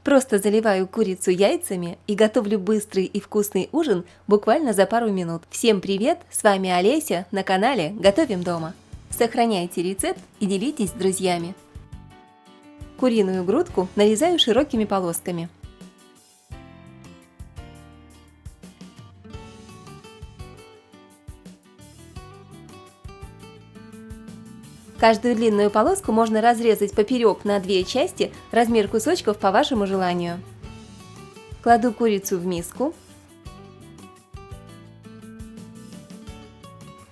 Просто заливаю курицу яйцами и готовлю быстрый и вкусный ужин буквально за пару минут. Всем привет! С вами Олеся на канале Готовим дома. Сохраняйте рецепт и делитесь с друзьями. Куриную грудку нарезаю широкими полосками. Каждую длинную полоску можно разрезать поперек на две части, размер кусочков по вашему желанию. Кладу курицу в миску.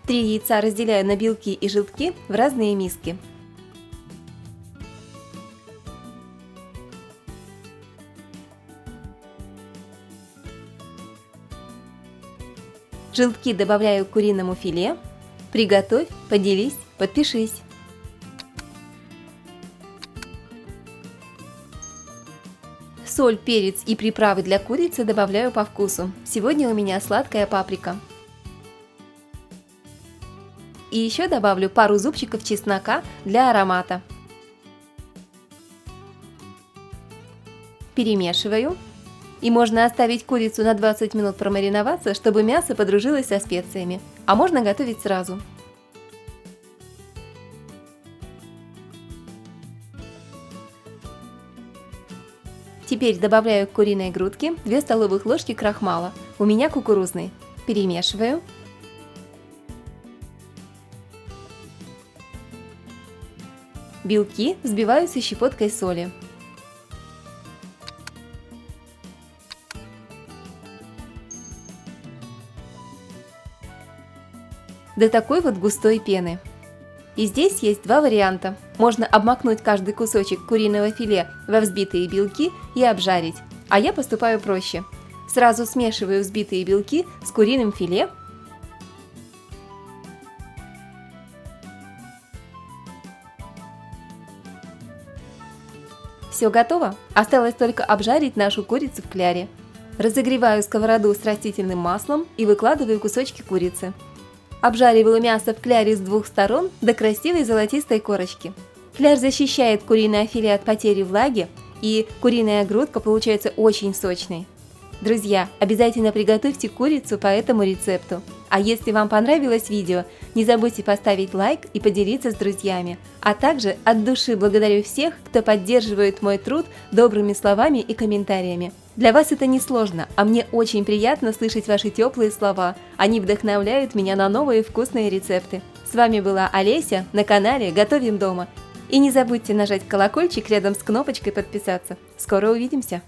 3 яйца разделяю на белки и желтки в разные миски. Желтки добавляю к куриному филе. Приготовь, поделись, подпишись. Соль, перец и приправы для курицы добавляю по вкусу. Сегодня у меня сладкая паприка. И еще добавлю пару зубчиков чеснока для аромата. Перемешиваю. И можно оставить курицу на 20 минут промариноваться, чтобы мясо подружилось со специями. А можно готовить сразу. Теперь добавляю к куриной грудке 2 столовых ложки крахмала. У меня кукурузный. Перемешиваю. Белки взбиваю со щепоткой соли. До такой вот густой пены. И здесь есть 2 варианта. Можно обмакнуть каждый кусочек куриного филе во взбитые белки и обжарить. А я поступаю проще. Сразу смешиваю взбитые белки с куриным филе. Все готово. Осталось только обжарить нашу курицу в кляре. Разогреваю сковороду с растительным маслом и выкладываю кусочки курицы. Обжариваю мясо в кляре с 2 сторон до красивой золотистой корочки. Кляр защищает куриное филе от потери влаги, и куриная грудка получается очень сочной. Друзья, обязательно приготовьте курицу по этому рецепту. А если вам понравилось видео, не забудьте поставить лайк и поделиться с друзьями. А также от души благодарю всех, кто поддерживает мой труд добрыми словами и комментариями. Для вас это не сложно, а мне очень приятно слышать ваши теплые слова. Они вдохновляют меня на новые вкусные рецепты. С вами была Олеся на канале Готовим дома. И не забудьте нажать колокольчик рядом с кнопочкой подписаться. Скоро увидимся!